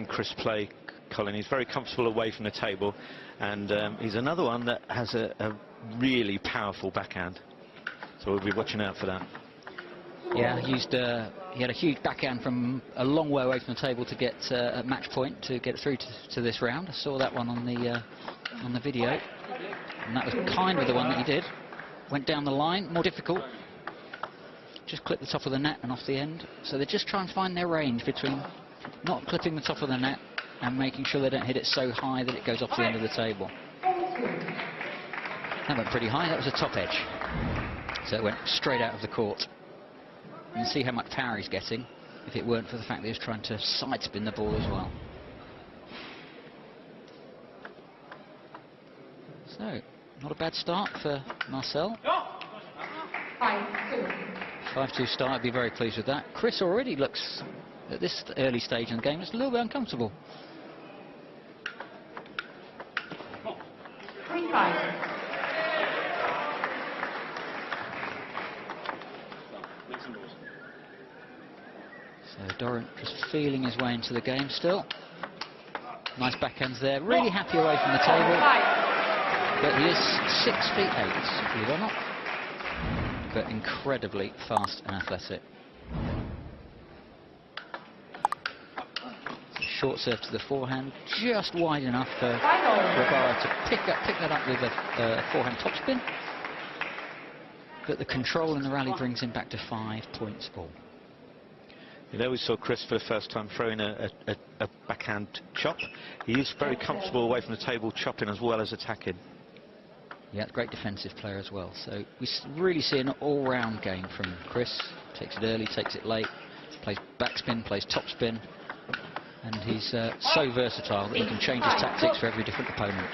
Chris play, Colin. He's very comfortable away from the table, and he's another one that has a really powerful backhand. So we'll be watching out for that. Yeah, he had a huge backhand from a long way away from the table to get a match point to get through to this round. I saw that one on the video, and that was kind of the one that he did. Went down the line, more difficult. Just clip the top of the net and off the end. So they just try and find their range between not clipping the top of the net and making sure they don't hit it so high that it goes off the end of the table. That went pretty high. That was a top edge. So it went straight out of the court. You can see how much power he's getting if it weren't for the fact that he was trying to side spin the ball as well. So, not a bad start for Marcel. 5-2 start, I'd be very pleased with that. Chris already looks, at this early stage in the game, just a little bit uncomfortable. 3-5. So Doran just feeling his way into the game still. Nice backhands there, really happy away from the table. But he is 6'8", believe it or not. But incredibly fast and athletic. Short serve to the forehand, just wide enough for Rabara to pick that up with a forehand topspin. But the control in the rally brings him back to 5 points all. There we saw Chris for the first time throwing a backhand chop. He is very comfortable away from the table, chopping as well as attacking. Yeah, great defensive player as well. So we really see an all-round game from Chris. Takes it early, takes it late, plays backspin, plays topspin, and he's so versatile that he can change his tactics for every different opponent.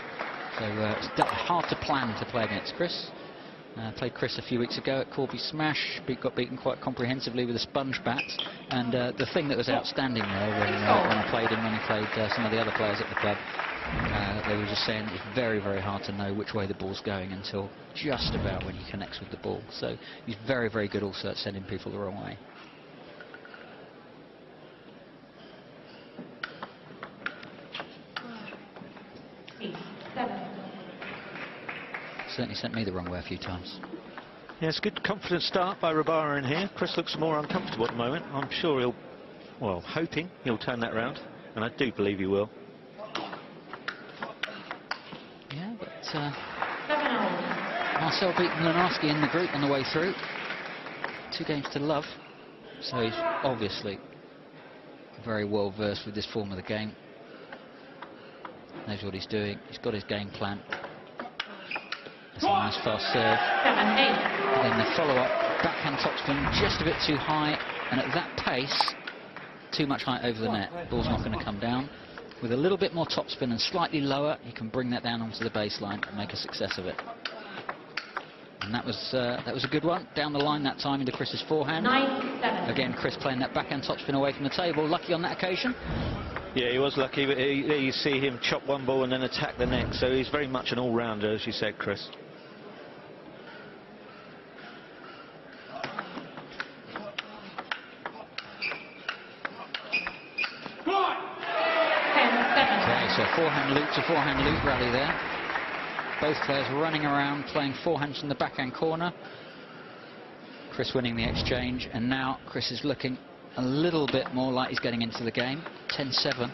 So it's hard to plan to play against Chris. Played Chris a few weeks ago at Corby Smash, got beaten quite comprehensively with a sponge bat, and the thing that was outstanding there when I played him, when he played some of the other players at the club, they were just saying it's very, very hard to know which way the ball's going until just about when he connects with the ball. So he's very, very good also at sending people the wrong way. Certainly sent me the wrong way a few times. Yes, good confident start by Rabara in here. Chris looks more uncomfortable at the moment. I'm sure he'll, well, hoping he'll turn that round, and I do believe he will. Yeah, but Marcel beat Mlinarski in the group on the way through. 2 games to love. So he's obviously very well versed with this form of the game. Knows what he's doing. He's got his game plan. That's a nice fast serve. And then the follow-up, backhand topspin, just a bit too high, and at that pace, too much height over the net. Ball's not going to come down. With a little bit more topspin and slightly lower, you can bring that down onto the baseline and make a success of it. And that was a good one. Down the line that time into Chris's forehand. Again, Chris playing that backhand topspin away from the table. Lucky on that occasion. Yeah, he was lucky, but you see him chop one ball and then attack the next, so he's very much an all-rounder, as you said, Chris. So forehand loop to forehand loop rally there. Both players running around playing forehands from the backhand corner. Chris winning the exchange, and now Chris is looking a little bit more like he's getting into the game. 10-7.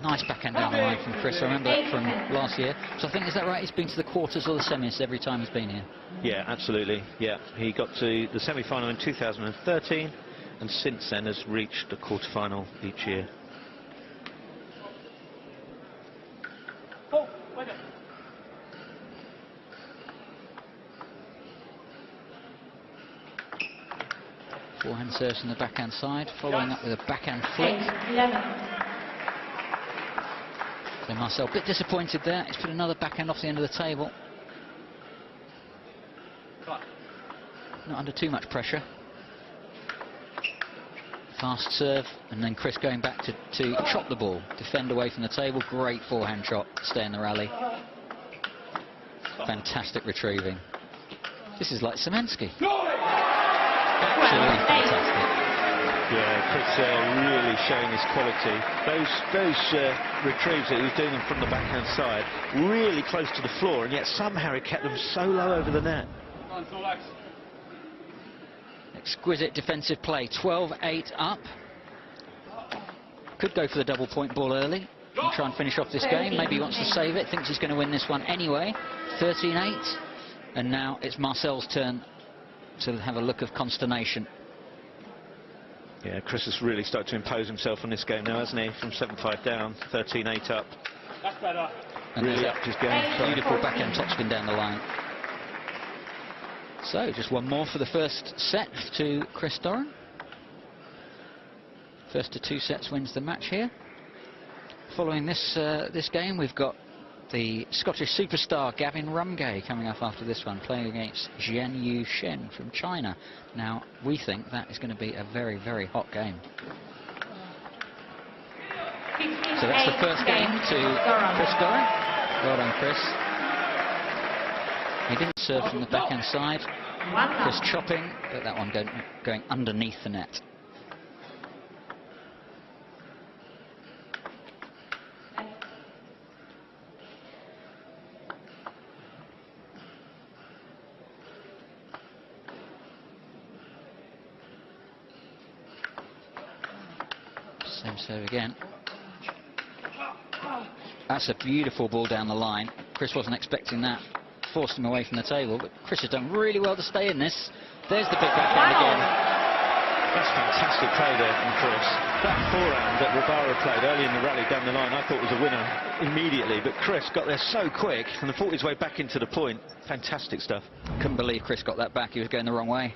Nice backhand down the line from Chris. I remember that from last year. So I think, is that right? He's been to the quarters or the semis every time he's been here. Yeah, absolutely. Yeah, he got to the semi-final in 2013, and since then has reached the quarter-final each year. Forehand serves from the backhand side, following up with a backhand flick. So Marcel a bit disappointed there. He's put another backhand off the end of the table. Not under too much pressure. Fast serve, and then Chris going back to chop the ball, defend away from the table. Great forehand chop, stay in the rally. Fantastic retrieving. This is like Semensky. Absolutely fantastic. Yeah, Chris really showing his quality. Those retrieves that he was doing them from the backhand side, really close to the floor, and yet somehow he kept them so low over the net. Exquisite defensive play. 12-8 up. Could go for the double point ball early and try and finish off this game. Maybe he wants to save it. Thinks he's going to win this one anyway. 13-8. And now it's Marcel's turn to have a look of consternation. Yeah, Chris has really started to impose himself on this game now, hasn't he? From 7-5 down, 13-8 up. That's better. And really there's upped his game. beautiful backhand topspin down the line. So just one more for the first set to Chris Doran. First to 2 sets wins the match here. Following this this game, we've got the Scottish superstar Gavin Rumgay coming up after this one, playing against Jianyu Shen from China. Now, we think that is going to be a very, very hot game. So that's the first game to Chris Doran. Well done, Chris. He didn't serve from the backhand side. Chris chopping, but that one going underneath the net. Same serve again. That's a beautiful ball down the line. Chris wasn't expecting that. Forced him away from the table, but Chris has done really well to stay in this. There's the big backhand again. That's fantastic play there from Chris. That forehand that Rabara played early in the rally down the line, I thought was a winner immediately, but Chris got there so quick and fought his way back into the point. Fantastic stuff. Couldn't believe Chris got that back. He was going the wrong way.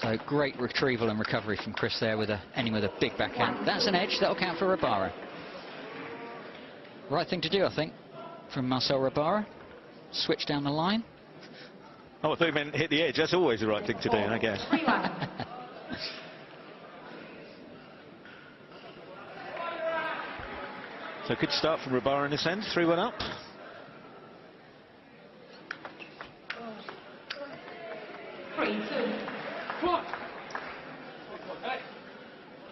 So great retrieval and recovery from Chris there with ending with a big backhand. That's an edge. That'll count for Rabara. Right thing to do, I think, from Marcel Rabara. Switch down the line. Oh, I thought you meant hit the edge. That's always the right thing to do, I guess. So good start from Rabara in this end. 3-1 up.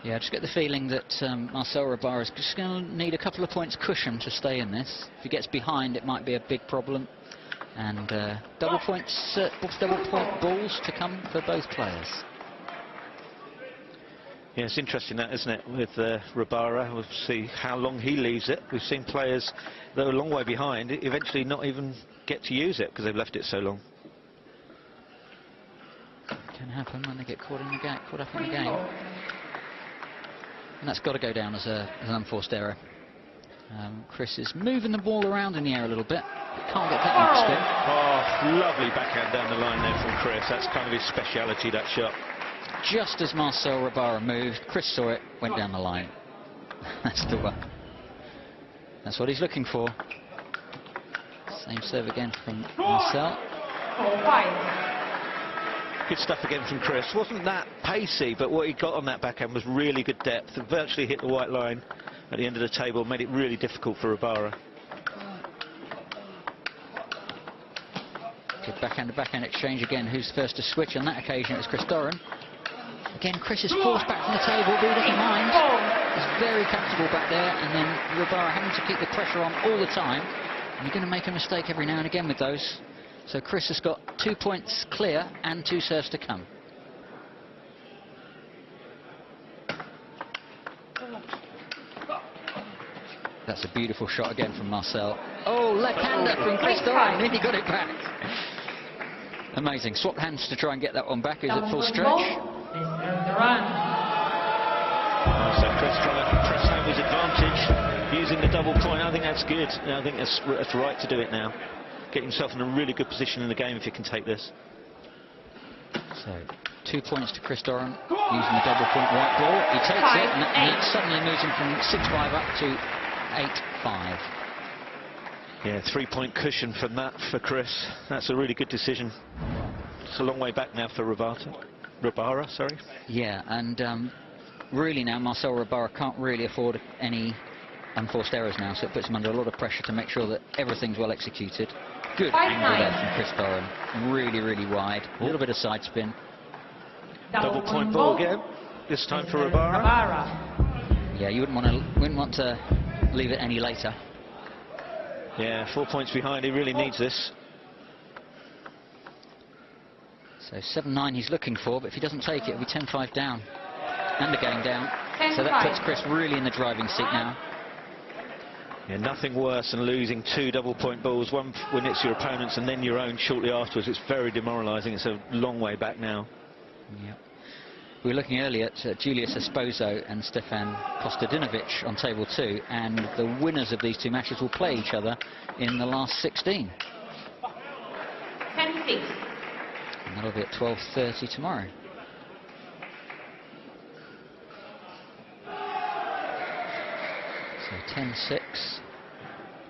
Yeah, I just get the feeling that Marcel Rabara is just going to need a couple of points cushion to stay in this. If he gets behind, it might be a big problem. And double point balls to come for both players. Yeah, it's interesting that, isn't it, with Rabara. We'll see how long he leaves it. We've seen players that are a long way behind eventually not even get to use it because they've left it so long. Can happen when they get caught up in the game. And that's got to go down as an unforced error. Chris is moving the ball around in the air a little bit. Can't get that much spin. Oh, lovely backhand down the line there from Chris. That's kind of his speciality, that shot. Just as Marcel Rabara moved, Chris saw it, went down the line. That's the one. That's what he's looking for. Same serve again from Marcel. Good stuff again from Chris. Wasn't that pacey, but what he got on that backhand was really good depth. It virtually hit the white line at the end of the table, made it really difficult for Rabara. Good backhand to backhand exchange again. Who's first to switch on that occasion? It was Chris Doran. Again, Chris is forced back from the table, but he doesn't mind. He's very comfortable back there, and then Rabara having to keep the pressure on all the time. And you're going to make a mistake every now and again with those. So Chris has got 2 points clear and 2 serves to come. That's a beautiful shot again from Marcel. Oh, left-hander from Chris Doran, and he got it back. Amazing. Swap hands to try and get that one back. Is it full stretch? So Chris trying to press home his advantage using the double point. I think that's good. I think that's right to do it now. Get himself in a really good position in the game if you can take this. So 2 points to Chris Doran using the double point white ball. He takes it, and it suddenly moves him from 6-5 up to 8-5. Yeah, 3-point cushion from that for Chris. That's a really good decision. It's a long way back now for Rabara, sorry. Yeah, and really now Marcel Rabara can't really afford any unforced errors now, so it puts him under a lot of pressure to make sure that everything's well executed. Good angle there from Chris Doran. Really, really wide. A little bit of side spin. Double point ball again. this time for Rabara. Yeah, you wouldn't want to leave it any later. Yeah, 4 points behind. He really needs this. So 7-9 he's looking for, but if he doesn't take it, it'll be 10-5 down. And a game down. So that puts Chris really in the driving seat now. Yeah, nothing worse than losing 2 double-point balls, one when it's your opponent's and then your own shortly afterwards. It's very demoralising. It's a long way back now. Yeah. We were looking earlier at Julius Esposo and Stefan Kostadinovic on table 2, and the winners of these 2 matches will play each other in the last 16. 10-6. And that'll be at 12:30 tomorrow. So 10-6.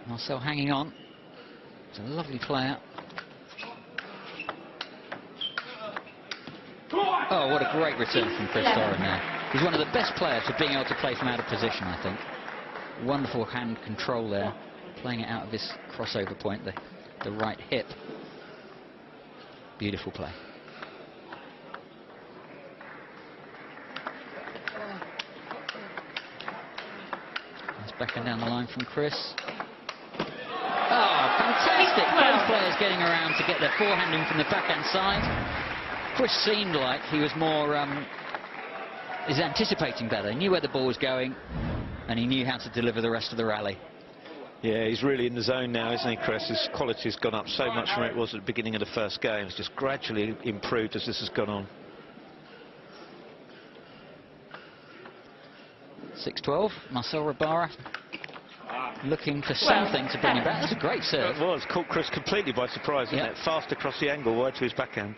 Marcel hanging on. He's a lovely player. Oh, what a great return from Chris Doran there. He's one of the best players for being able to play from out of position, I think. Wonderful hand control there, playing it out of this crossover point, the right hip. Beautiful play. That's backing down the line from Chris. Oh, fantastic! Both players getting around to get their forehand in from the backhand side. Chris seemed like he was more, is anticipating better. He knew where the ball was going, and he knew how to deliver the rest of the rally. Yeah, he's really in the zone now, isn't he, Chris? His quality's gone up so much from where it was at the beginning of the first game. It's just gradually improved as this has gone on. 6-12, Marcel Rabara looking for something to bring him back. That's a great serve. It was, caught Chris completely by surprise, isn't it? Fast across the angle, wide to his backhand.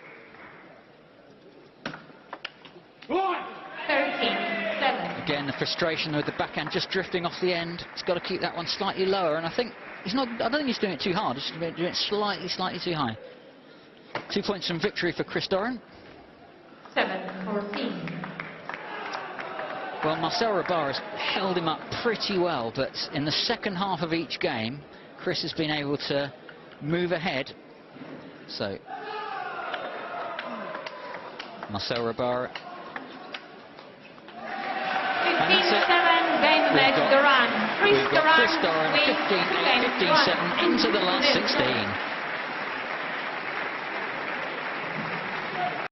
13-7. Again, the frustration with the backhand just drifting off the end. He's got to keep that one slightly lower, and I think he's not. I don't think he's doing it too hard. He's doing it slightly too high. 2 points from victory for Chris Doran. 7-14. Well, Marcel Rabara has held him up pretty well, but in the second half of each game, Chris has been able to move ahead. So, Marcel Rabara. 15-7, game match, Doran. We've got Chris Doran, 15-8, 15-7, into the last 16.